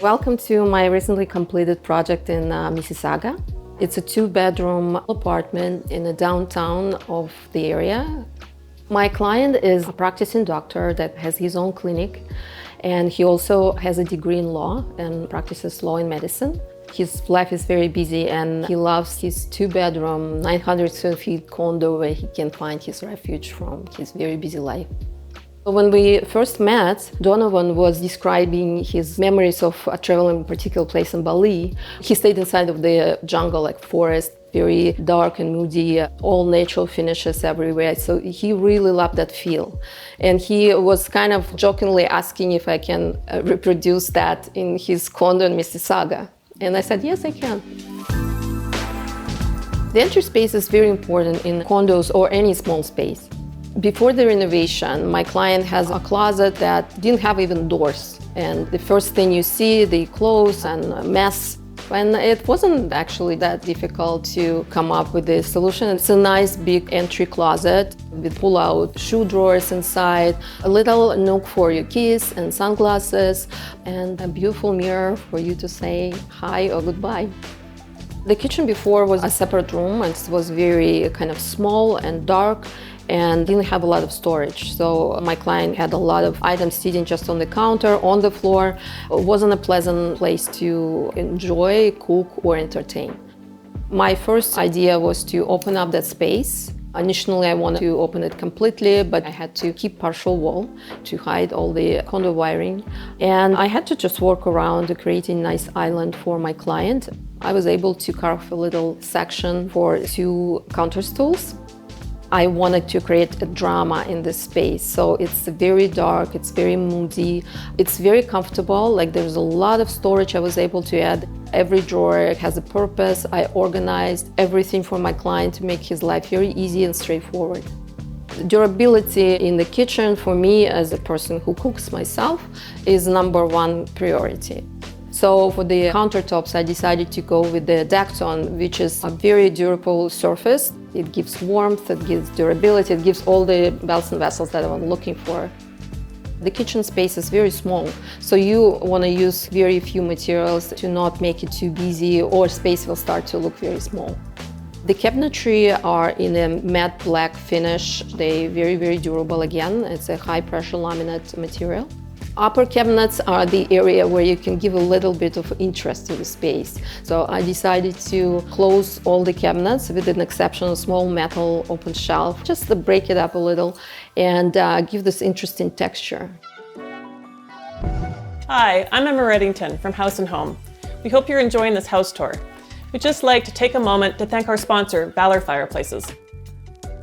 Welcome to my recently completed project in Mississauga. It's a 2-bedroom apartment in the downtown of the area. My client is a practicing doctor that has his own clinic, and he also has a degree in law and practices law in medicine. His life is very busy and he loves his 2-bedroom, 900 square feet condo where he can find his refuge from his very busy life. When we first met, Donovan was describing his memories of traveling in a particular place in Bali. He stayed inside of the jungle, like forest, very dark and moody, all natural finishes everywhere. So he really loved that feel. And he was kind of jokingly asking if I can reproduce that in his condo in Mississauga. And I said, yes, I can. The entry space is very important in condos or any small space. Before the renovation, my client has a closet that didn't have even doors. And the first thing you see, the clothes and a mess. And it wasn't actually that difficult to come up with this solution. It's a nice big entry closet with pull-out shoe drawers inside, a little nook for your keys and sunglasses, and a beautiful mirror for you to say hi or goodbye. The kitchen before was a separate room, and it was very kind of small and dark and didn't have a lot of storage. So my client had a lot of items sitting just on the counter, on the floor. It wasn't a pleasant place to enjoy, cook, or entertain. My first idea was to open up that space. Initially, I wanted to open it completely, but I had to keep partial wall to hide all the condo wiring. And I had to just work around creating a nice island for my client. I was able to carve a little section for 2 counter stools. I wanted to create a drama in this space. So it's very dark, it's very moody, it's very comfortable. Like there's a lot of storage I was able to add. Every drawer has a purpose. I organized everything for my client to make his life very easy and straightforward. Durability in the kitchen for me as a person who cooks myself is #1 priority. So for the countertops, I decided to go with the Dacton, which is a very durable surface. It gives warmth, it gives durability, it gives all the bells and whistles that I'm looking for. The kitchen space is very small, so you want to use very few materials to not make it too busy, or space will start to look very small. The cabinetry are in a matte black finish. They're very, very durable again. It's a high pressure laminate material. Upper cabinets are the area where you can give a little bit of interest to the space. So I decided to close all the cabinets with an exception of small metal open shelf, just to break it up a little and give this interesting texture. Hi, I'm Emma Reddington from House & Home. We hope you're enjoying this house tour. We'd just like to take a moment to thank our sponsor, Valor Fireplaces.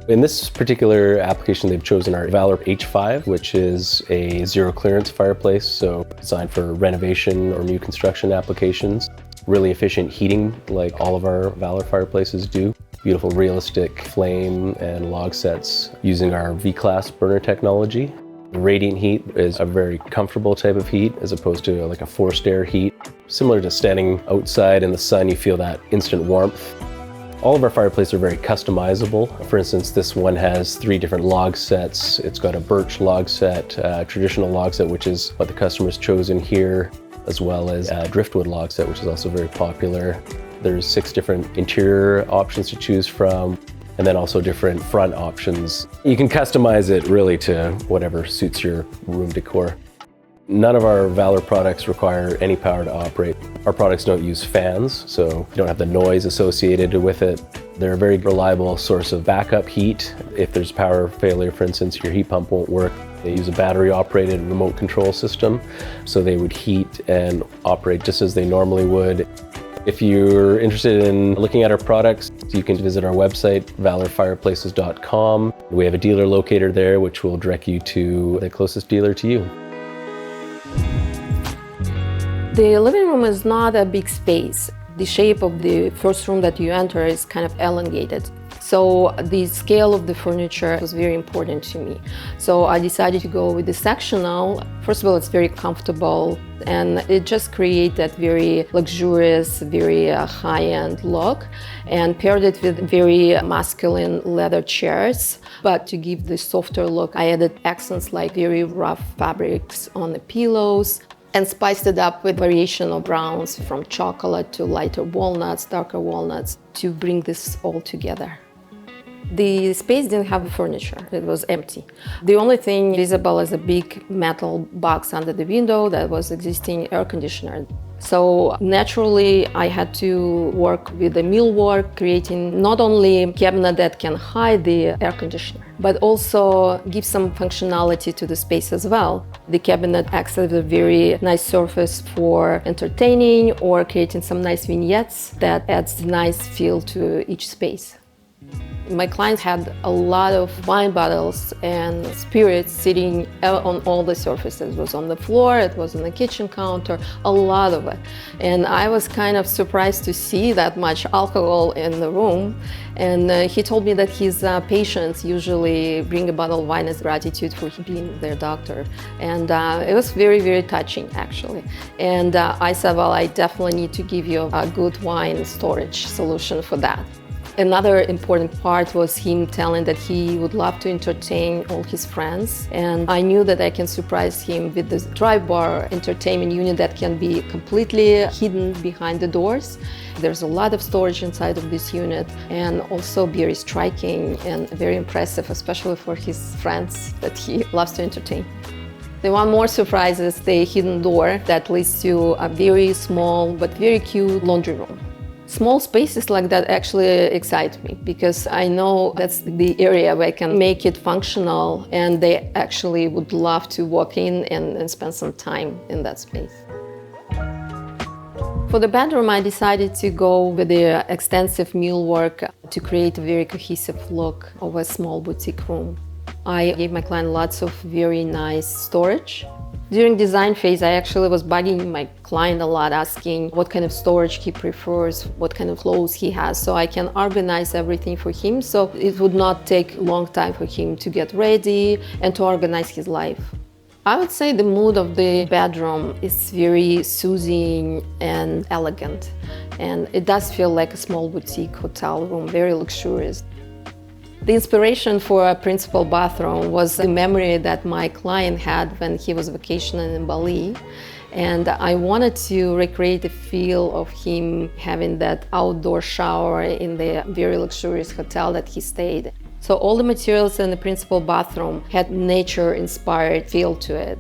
In this particular application, they've chosen our Valor H5, which is a zero clearance fireplace, so designed for renovation or new construction applications. Really efficient heating, like all of our Valor fireplaces do. Beautiful realistic flame and log sets using our V-Class burner technology. The radiant heat is a very comfortable type of heat as opposed to like a forced air heat. Similar to standing outside in the sun, you feel that instant warmth. All of our fireplaces are very customizable. For instance, this one has 3 different log sets. It's got a birch log set, traditional log set, which is what the customer's chosen here, as well as a driftwood log set, which is also very popular. There's 6 different interior options to choose from, and then also different front options. You can customize it really to whatever suits your room decor. None of our Valor products require any power to operate. Our products don't use fans, so you don't have the noise associated with it. They're a very reliable source of backup heat. If there's power failure, for instance, your heat pump won't work. They use a battery-operated remote control system, so they would heat and operate just as they normally would. If you're interested in looking at our products, you can visit our website, valorfireplaces.com. We have a dealer locator there, which will direct you to the closest dealer to you. The living room is not a big space. The shape of the first room that you enter is kind of elongated. So the scale of the furniture was very important to me. So I decided to go with the sectional. First of all, it's very comfortable and it just creates that very luxurious, very high-end look, and paired it with very masculine leather chairs. But to give the softer look, I added accents like very rough fabrics on the pillows. and spiced it up with variation of browns from chocolate to lighter walnuts, darker walnuts, to bring this all together. The space didn't have furniture, it was empty. The only thing visible is a big metal box under the window that was existing air conditioner. So naturally, I had to work with the millwork, creating not only a cabinet that can hide the air conditioner, but also give some functionality to the space as well. The cabinet acts as a very nice surface for entertaining or creating some nice vignettes that adds a nice feel to each space. My clients had a lot of wine bottles and spirits sitting on all the surfaces. It was on the floor, it was on the kitchen counter, a lot of it. And I was kind of surprised to see that much alcohol in the room. And he told me that his patients usually bring a bottle of wine as gratitude for being their doctor. And it was very, very touching, actually. And I said, well, I definitely need to give you a good wine storage solution for that. Another important part was him telling that he would love to entertain all his friends. And I knew that I can surprise him with this drive bar entertainment unit that can be completely hidden behind the doors. There's a lot of storage inside of this unit, and also very striking and very impressive, especially for his friends that he loves to entertain. The one more surprise is the hidden door that leads to a very small but very cute laundry room. Small spaces like that actually excite me because I know that's the area where I can make it functional, and they actually would love to walk in and spend some time in that space. For the bedroom, I decided to go with the extensive millwork to create a very cohesive look of a small boutique room. I gave my client lots of very nice storage. During design phase, I actually was bugging my client a lot, asking what kind of storage he prefers, what kind of clothes he has, so I can organize everything for him, so it would not take a long time for him to get ready and to organize his life. I would say the mood of the bedroom is very soothing and elegant, and it does feel like a small boutique hotel room, very luxurious. The inspiration for a principal bathroom was the memory that my client had when he was vacationing in Bali. And I wanted to recreate the feel of him having that outdoor shower in the very luxurious hotel that he stayed. So all the materials in the principal bathroom had nature-inspired feel to it.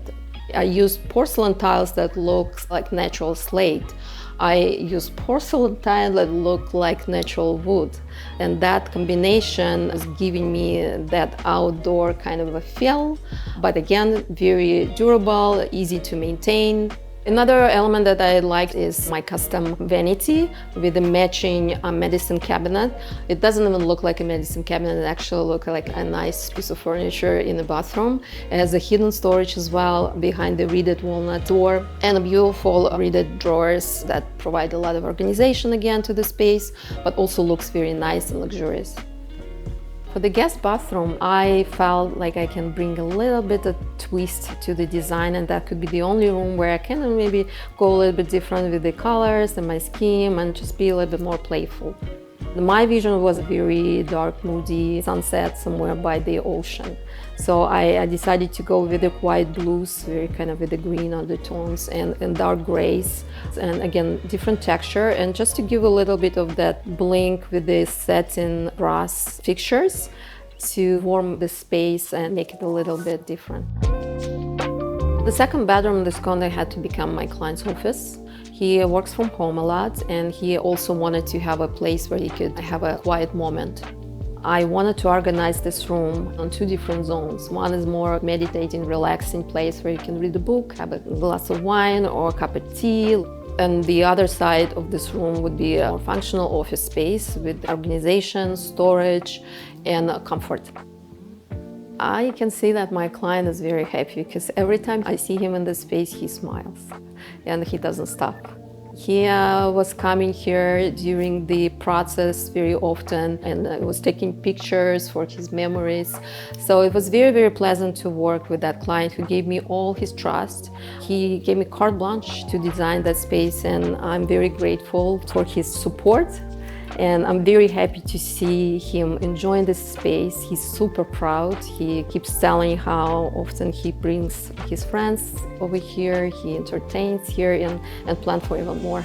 I used porcelain tiles that look like natural slate. I used porcelain tile that look like natural wood. And that combination is giving me that outdoor kind of a feel, but again, very durable, easy to maintain. Another element that I like is my custom vanity with a matching medicine cabinet. It doesn't even look like a medicine cabinet, it actually looks like a nice piece of furniture in the bathroom. It has a hidden storage as well behind the reeded walnut door, and beautiful reeded drawers that provide a lot of organization again to the space, but also looks very nice and luxurious. For the guest bathroom, I felt like I can bring a little bit of twist to the design, and that could be the only room where I can maybe go a little bit different with the colors and my scheme and just be a little bit more playful. My vision was a very dark, moody sunset somewhere by the ocean. So I decided to go with the quiet blues, very kind of with the green undertones and dark grays, and again, different texture, and just to give a little bit of that blink with the satin brass fixtures to warm the space and make it a little bit different. The second bedroom in this condo had to become my client's office. He works from home a lot, and he also wanted to have a place where he could have a quiet moment. I wanted to organize this room on two different zones. One is more meditating, relaxing place where you can read a book, have a glass of wine or a cup of tea. And the other side of this room would be a functional office space with organization, storage, and comfort. I can see that my client is very happy because every time I see him in this space, he smiles and he doesn't stop. He was coming here during the process very often and was taking pictures for his memories. So it was very, very pleasant to work with that client who gave me all his trust. He gave me carte blanche to design that space, and I'm very grateful for his support And I'm very happy to see him enjoying this space. He's super proud. He keeps telling how often he brings his friends over here, he entertains here and plans for even more.